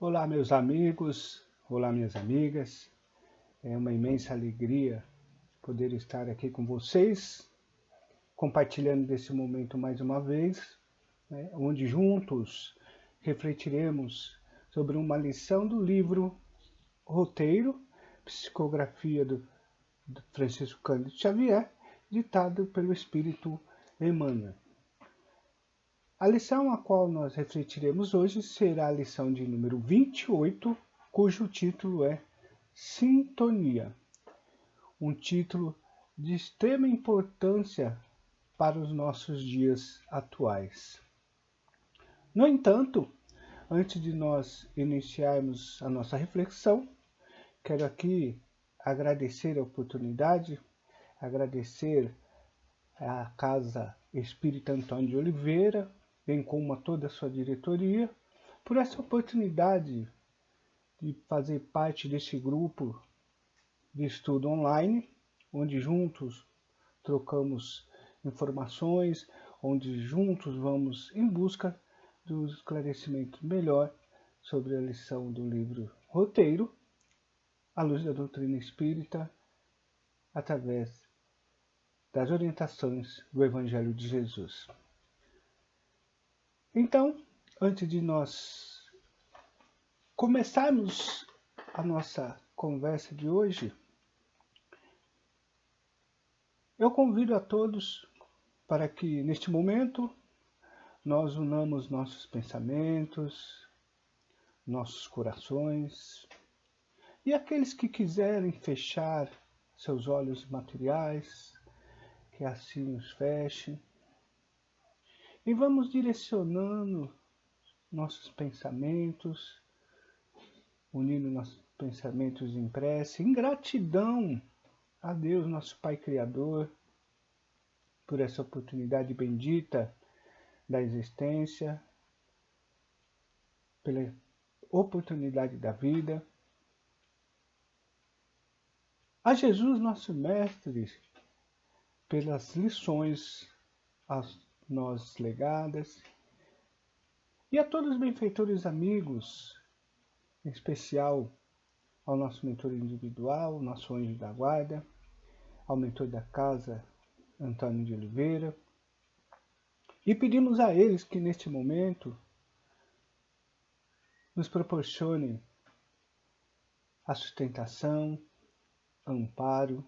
Olá, meus amigos, olá, minhas amigas. É uma imensa alegria poder estar aqui com vocês, compartilhando desse momento mais uma vez, onde juntos refletiremos sobre uma lição do livro Roteiro, Psicografia do Francisco Cândido Xavier, ditado pelo Espírito Emmanuel. A lição a qual nós refletiremos hoje será a lição de número 28, cujo título é Sintonia, um título de extrema importância para os nossos dias atuais. No entanto, antes de nós iniciarmos a nossa reflexão, quero aqui agradecer a oportunidade, agradecer à Casa Espírita Antônio de Oliveira, bem como a toda a sua diretoria, por essa oportunidade de fazer parte desse grupo de estudo online, onde juntos trocamos informações, onde juntos vamos em busca do esclarecimento melhor sobre a lição do livro Roteiro, à luz da doutrina espírita, através das orientações do Evangelho de Jesus. Então, antes de nós começarmos a nossa conversa de hoje, eu convido a todos para que, neste momento, nós unamos nossos pensamentos, nossos corações, e aqueles que quiserem fechar seus olhos materiais, que assim os fechem, e vamos direcionando nossos pensamentos, unindo nossos pensamentos em prece, em gratidão a Deus, nosso Pai Criador, por essa oportunidade bendita da existência, pela oportunidade da vida. A Jesus, nosso Mestre, pelas lições a nós legadas, e a todos os benfeitores amigos, em especial ao nosso mentor individual, nosso anjo da guarda, ao mentor da casa, Antônio de Oliveira, e pedimos a eles que neste momento nos proporcionem a sustentação, amparo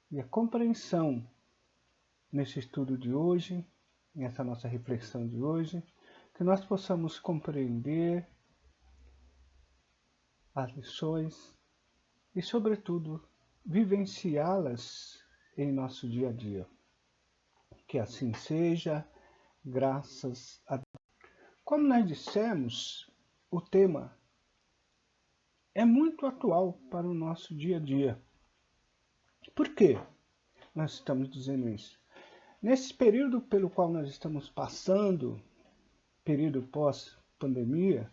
e a compreensão nesse estudo de hoje, nessa nossa reflexão de hoje, que nós possamos compreender as lições e, sobretudo, vivenciá-las em nosso dia a dia. Que assim seja, graças a Deus. Como nós dissemos, o tema é muito atual para o nosso dia a dia. Por quê nós estamos dizendo isso? Nesse período pelo qual nós estamos passando, período pós-pandemia,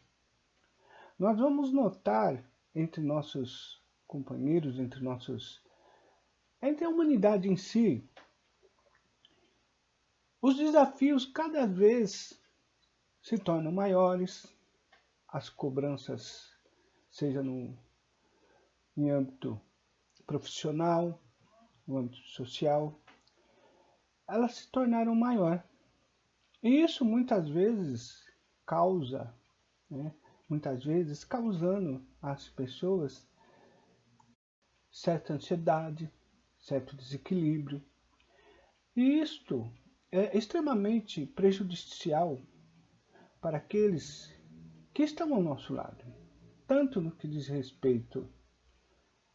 nós vamos notar entre nossos companheiros, entre a humanidade em si, os desafios cada vez se tornam maiores, as cobranças, seja em âmbito profissional, no âmbito social, elas se tornaram maior. E isso muitas vezes causando às pessoas certa ansiedade, certo desequilíbrio. E isto é extremamente prejudicial para aqueles que estão ao nosso lado, tanto no que diz respeito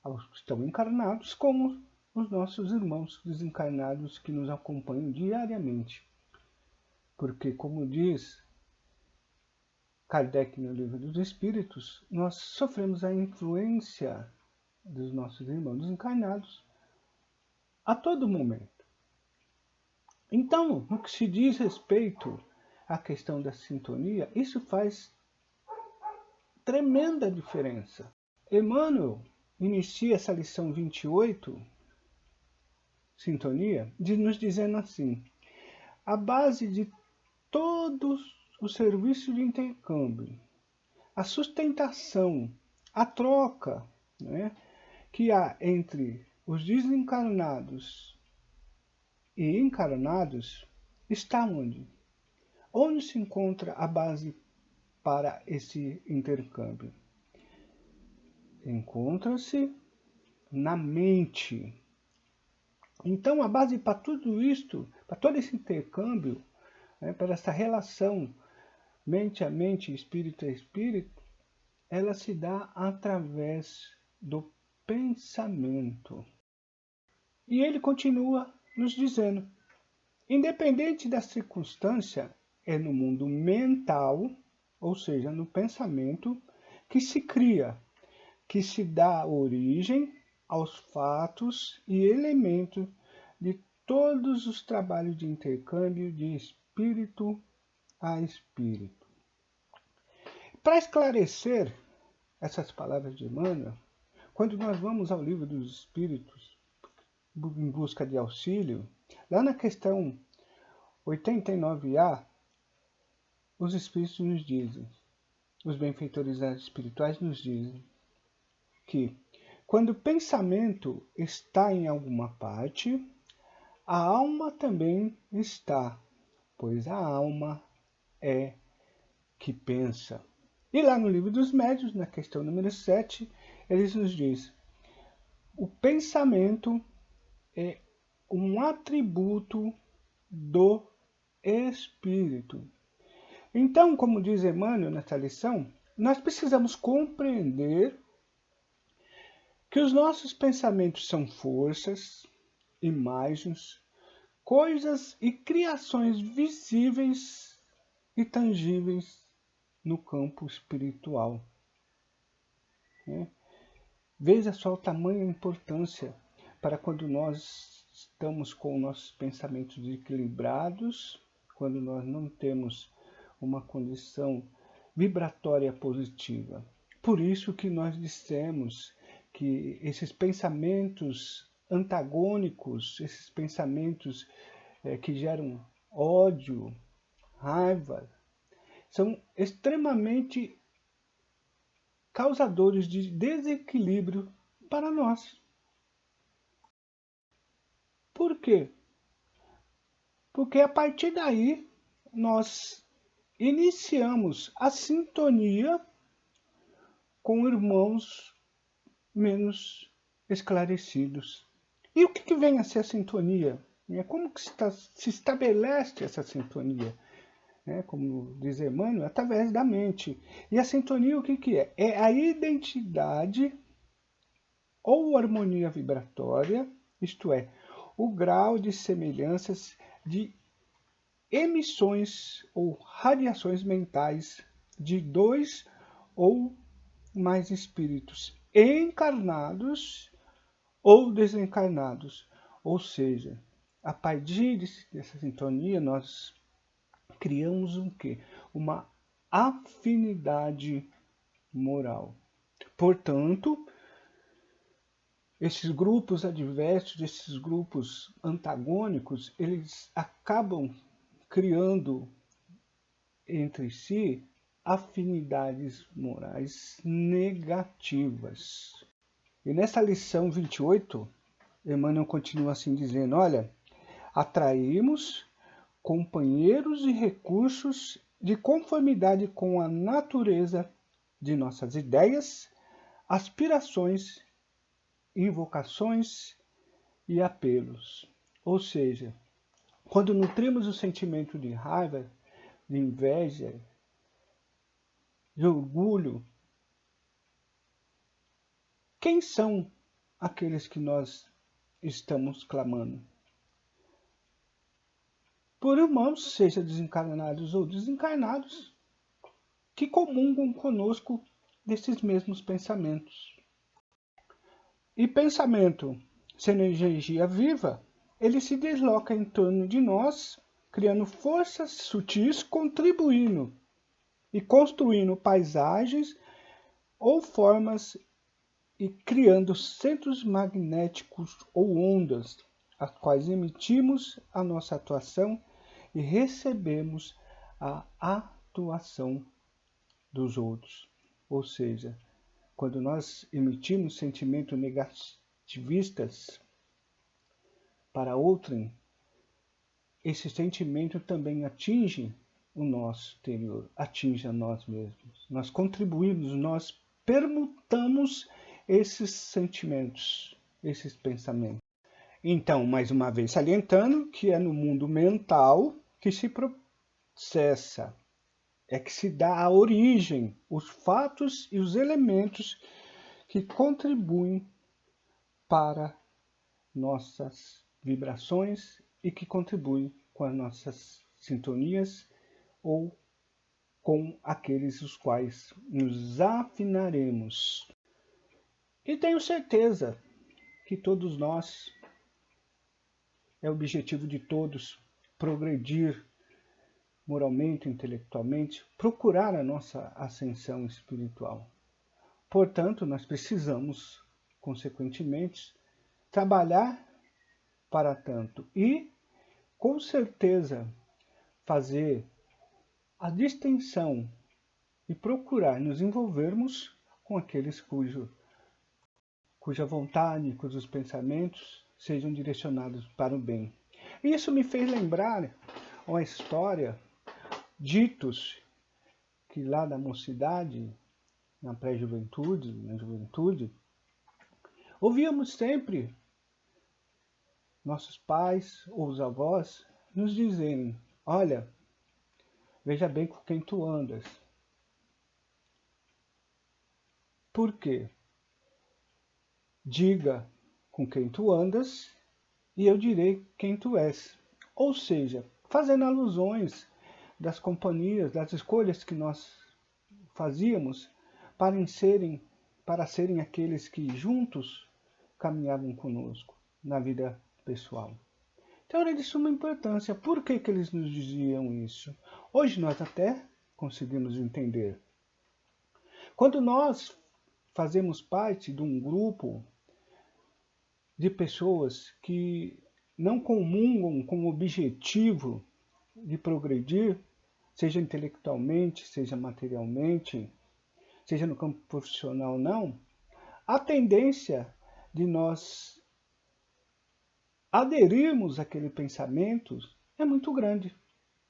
aos que estão encarnados, como os nossos irmãos desencarnados que nos acompanham diariamente. Porque, como diz Kardec no Livro dos Espíritos, nós sofremos a influência dos nossos irmãos desencarnados a todo momento. Então, no que se diz respeito à questão da sintonia, isso faz tremenda diferença. Emmanuel inicia essa lição 28, sintonia, nos dizendo assim: a base de todos os serviços de intercâmbio, a sustentação, a troca, né, que há entre os desencarnados e encarnados está onde? Onde se encontra a base para esse intercâmbio? Encontra-se na mente. Então, a base para tudo isto, para todo esse intercâmbio, né, para essa relação mente a mente, espírito a espírito, ela se dá através do pensamento. E ele continua nos dizendo, independente da circunstância, é no mundo mental, ou seja, no pensamento, que se cria, que se dá origem aos fatos e elementos de todos os trabalhos de intercâmbio de espírito a espírito. Para esclarecer essas palavras de Emmanuel, quando nós vamos ao livro dos Espíritos em busca de auxílio, lá na questão 89A, os Espíritos nos dizem, os benfeitores espirituais nos dizem, que quando o pensamento está em alguma parte, a alma também está, pois a alma é que pensa. E lá no livro dos Médiuns, na questão número 7, eles nos dizem, o pensamento é um atributo do espírito. Então, como diz Emmanuel nessa lição, nós precisamos compreender que os nossos pensamentos são forças, imagens, coisas e criações visíveis e tangíveis no campo espiritual. Veja só o tamanho e a importância para quando nós estamos com nossos pensamentos equilibrados, quando nós não temos uma condição vibratória positiva. Por isso que nós dissemos que esses pensamentos antagônicos, esses pensamentos que geram ódio, raiva, são extremamente causadores de desequilíbrio para nós. Por quê? Porque a partir daí nós iniciamos a sintonia com irmãos menos esclarecidos. E o que vem a ser a sintonia? Como que se estabelece essa sintonia? Como diz Emmanuel, através da mente. E a sintonia o que é? É a identidade ou harmonia vibratória, isto é, o grau de semelhanças de emissões ou radiações mentais de dois ou mais espíritos encarnados ou desencarnados. Ou seja, a partir dessa sintonia nós criamos o quê? Uma afinidade moral. Portanto, esses grupos adversos, esses grupos antagônicos, eles acabam criando entre si afinidades morais negativas. E nessa lição 28, Emmanuel continua assim dizendo, olha, atraímos companheiros e recursos de conformidade com a natureza de nossas ideias, aspirações, invocações e apelos. Ou seja, quando nutrimos o sentimento de raiva, de inveja, de orgulho, quem são aqueles que nós estamos clamando? Por irmãos, seja desencarnados ou desencarnados, que comungam conosco desses mesmos pensamentos. E pensamento, sendo energia viva, ele se desloca em torno de nós, criando forças sutis, contribuindo e construindo paisagens ou formas e criando centros magnéticos ou ondas, as quais emitimos a nossa atuação e recebemos a atuação dos outros. Ou seja, quando nós emitimos sentimentos negativistas para outrem, esse sentimento também atinge o nosso interior, atinge a nós mesmos. Nós contribuímos, nós permutamos esses sentimentos, esses pensamentos. Então, mais uma vez, salientando que é no mundo mental que se processa, é que se dá a origem, os fatos e os elementos que contribuem para nossas vibrações e que contribuem com as nossas sintonias ou com aqueles os quais nos afinaremos. E tenho certeza que todos nós, é o objetivo de todos, progredir moralmente, intelectualmente, procurar a nossa ascensão espiritual. Portanto, nós precisamos, consequentemente, trabalhar para tanto e, com certeza, fazer a distinção e procurar nos envolvermos com aqueles cuja vontade, cujos pensamentos sejam direcionados para o bem. Isso me fez lembrar uma história, ditos que lá da mocidade, na pré-juventude, na juventude, ouvíamos sempre nossos pais ou os avós nos dizerem: olha, veja bem com quem tu andas. Por quê? Diga com quem tu andas e eu direi quem tu és. Ou seja, fazendo alusões das companhias, das escolhas que nós fazíamos para serem aqueles que juntos caminhavam conosco na vida pessoal. Então era de suma importância. Por que eles nos diziam isso? Hoje nós até conseguimos entender. Quando nós fazemos parte de um grupo de pessoas que não comungam com o objetivo de progredir, seja intelectualmente, seja materialmente, seja no campo profissional ou não, a tendência de nós aderirmos àquele pensamento é muito grande.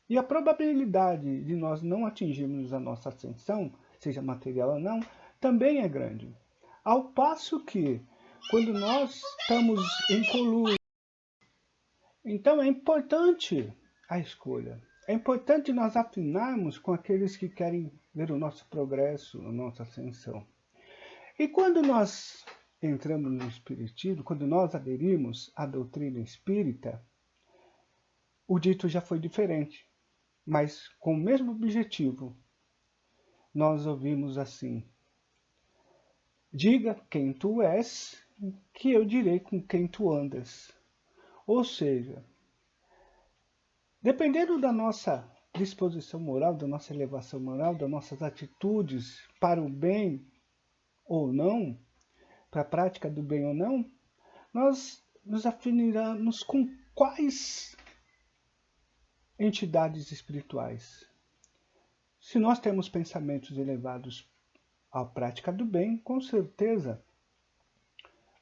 E a probabilidade de nós não atingirmos a nossa ascensão, seja material ou não, também é grande. Ao passo que, quando nós estamos em colúrio, então é importante a escolha. É importante nós afinarmos com aqueles que querem ver o nosso progresso, a nossa ascensão. E quando nós entramos no Espiritismo, quando nós aderimos à doutrina espírita, o dito já foi diferente, mas com o mesmo objetivo. Nós ouvimos assim: diga quem tu és, que eu direi com quem tu andas. Ou seja, dependendo da nossa disposição moral, da nossa elevação moral, das nossas atitudes para o bem ou não, para a prática do bem ou não, nós nos afiniremos com quais entidades espirituais. Se nós temos pensamentos elevados à prática do bem, com certeza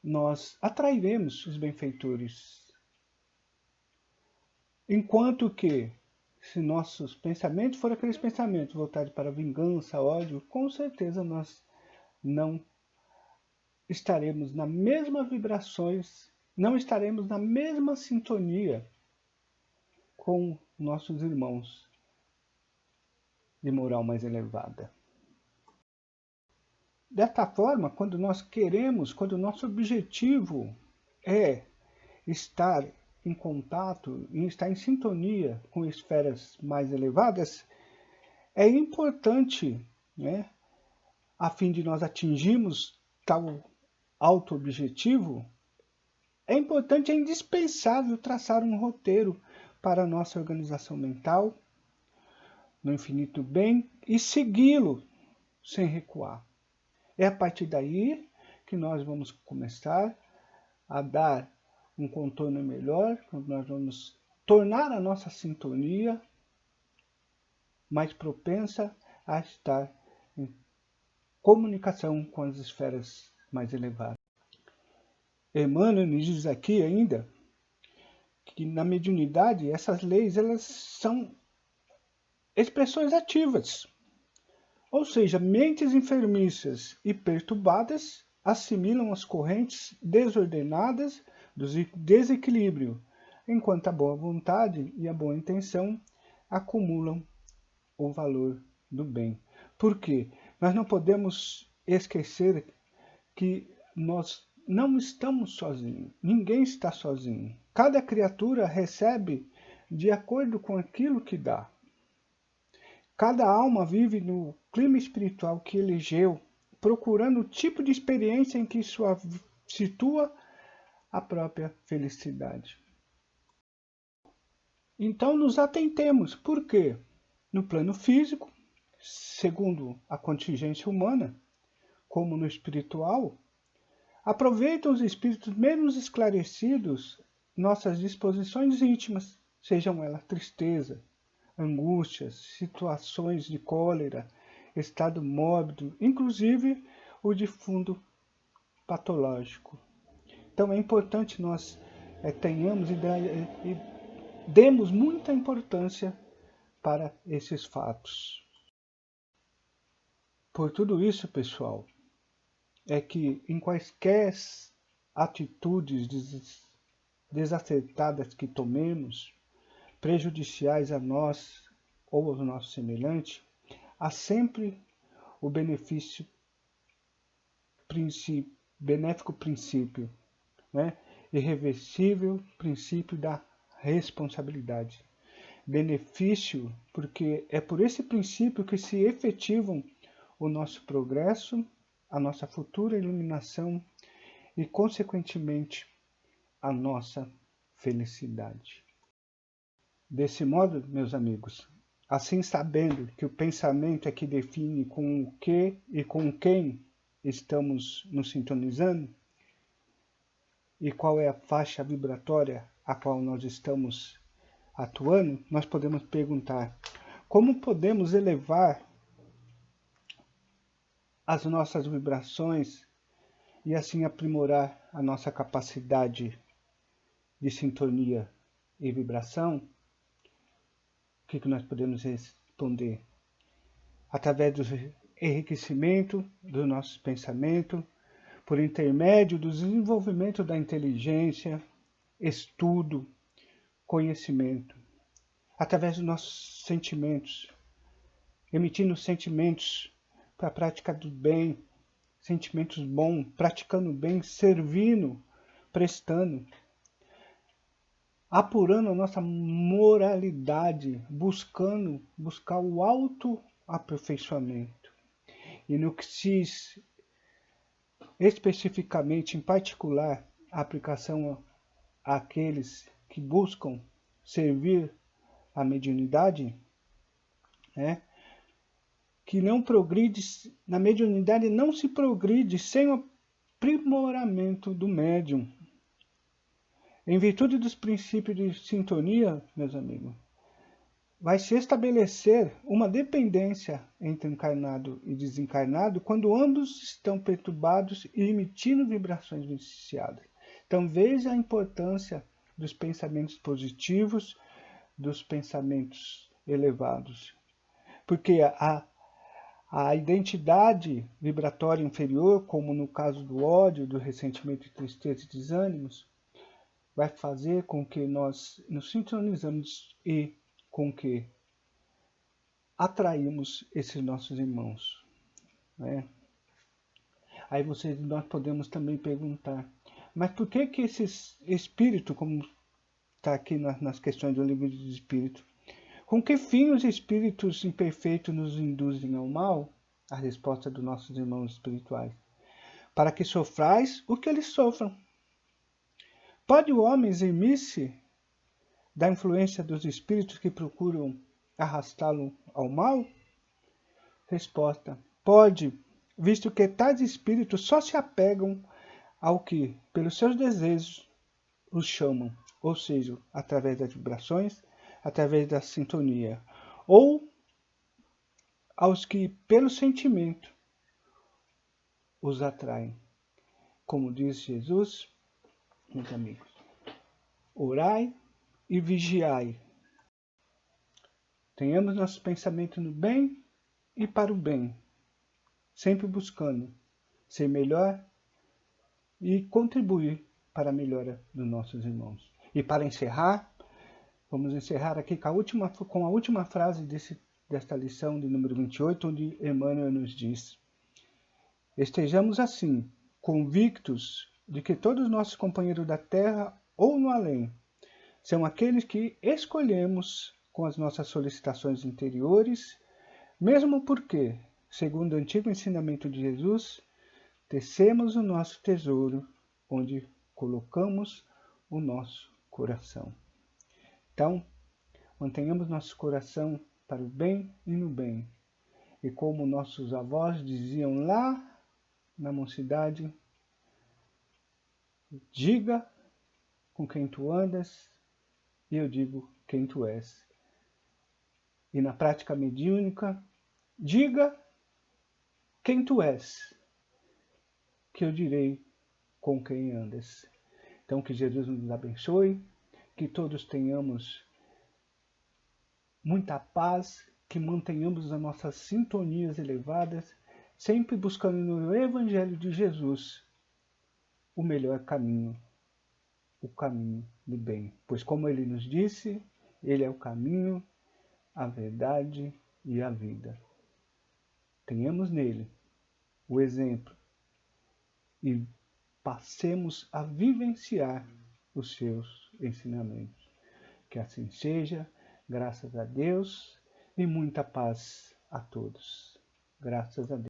nós atrairemos os benfeitores. Enquanto que, se nossos pensamentos forem aqueles pensamentos voltados para vingança, ódio, com certeza nós não estaremos nas mesmas vibrações, não estaremos na mesma sintonia com nossos irmãos de moral mais elevada. Desta forma, quando nós queremos, quando o nosso objetivo é estar em contato e estar em sintonia com esferas mais elevadas, é importante, né, a fim de nós atingirmos tal alto objetivo, é importante, é indispensável traçar um roteiro para a nossa organização mental, no infinito bem, e segui-lo sem recuar. É a partir daí que nós vamos começar a dar um contorno melhor, quando nós vamos tornar a nossa sintonia mais propensa a estar comunicação com as esferas mais elevadas. Emmanuel nos diz aqui ainda que na mediunidade essas leis elas são expressões ativas, ou seja, mentes enfermiças e perturbadas assimilam as correntes desordenadas do desequilíbrio, enquanto a boa vontade e a boa intenção acumulam o valor do bem. Por quê? Nós não podemos esquecer que nós não estamos sozinhos. Ninguém está sozinho. Cada criatura recebe de acordo com aquilo que dá. Cada alma vive no clima espiritual que elegeu, procurando o tipo de experiência em que situa a própria felicidade. Então nos atentemos. Por quê? No plano físico, segundo a contingência humana, como no espiritual, aproveitam os espíritos menos esclarecidos nossas disposições íntimas, sejam elas tristeza, angústias, situações de cólera, estado mórbido, inclusive o defunto patológico. Então é importante nós tenhamos e demos muita importância para esses fatos. Por tudo isso, pessoal, é que em quaisquer atitudes desacertadas que tomemos, prejudiciais a nós ou aos nossos semelhantes, há sempre o benéfico princípio, irreversível princípio da responsabilidade. Benefício porque é por esse princípio que se efetivam o nosso progresso, a nossa futura iluminação e, consequentemente, a nossa felicidade. Desse modo, meus amigos, assim sabendo que o pensamento é que define com o que e com quem estamos nos sintonizando e qual é a faixa vibratória a qual nós estamos atuando, nós podemos perguntar: como podemos elevar as nossas vibrações e assim aprimorar a nossa capacidade de sintonia e vibração? O que nós podemos responder? Através do enriquecimento do nosso pensamento, por intermédio do desenvolvimento da inteligência, estudo, conhecimento, através dos nossos sentimentos, emitindo sentimentos para a prática do bem, sentimentos bons, praticando o bem, servindo, prestando, apurando a nossa moralidade, buscar o autoaperfeiçoamento. E no que se especificamente, em particular, a aplicação àqueles que buscam servir a mediunidade, que não progride, na mediunidade não se progride sem o aprimoramento do médium. Em virtude dos princípios de sintonia, meus amigos, vai se estabelecer uma dependência entre encarnado e desencarnado quando ambos estão perturbados e emitindo vibrações viciadas. Então veja a importância dos pensamentos positivos, dos pensamentos elevados. Porque a identidade vibratória inferior, como no caso do ódio, do ressentimento, tristeza e desânimos, vai fazer com que nós nos sintonizamos e com que atraímos esses nossos irmãos. Aí nós podemos também perguntar, mas por que esse espírito, como está aqui nas questões do livro de espírito, com que fim os espíritos imperfeitos nos induzem ao mal? A resposta dos nossos irmãos espirituais: para que sofrais o que eles sofram. Pode o homem eximir-se da influência dos espíritos que procuram arrastá-lo ao mal? Resposta: pode, visto que tais espíritos só se apegam ao que, pelos seus desejos, os chamam, ou seja, através das vibrações, através da sintonia, ou aos que, pelo sentimento, os atraem. Como diz Jesus, meus amigos, orai e vigiai. Tenhamos nosso pensamento no bem e para o bem, sempre buscando ser melhor e contribuir para a melhora dos nossos irmãos. E para encerrar, vamos encerrar aqui com a última frase desta lição de número 28, onde Emmanuel nos diz: estejamos assim, convictos de que todos os nossos companheiros da terra ou no além são aqueles que escolhemos com as nossas solicitações interiores, mesmo porque, segundo o antigo ensinamento de Jesus, tecemos o nosso tesouro onde colocamos o nosso coração. Então, mantenhamos nosso coração para o bem e no bem. E como nossos avós diziam lá na mocidade, diga com quem tu andas e eu digo quem tu és. E na prática mediúnica, diga quem tu és, que eu direi com quem andas. Então que Jesus nos abençoe, que todos tenhamos muita paz, que mantenhamos as nossas sintonias elevadas, sempre buscando no Evangelho de Jesus o melhor caminho, o caminho do bem. Pois como ele nos disse, ele é o caminho, a verdade e a vida. Tenhamos nele o exemplo e passemos a vivenciar os seus ensinamentos. Que assim seja, graças a Deus e muita paz a todos. Graças a Deus.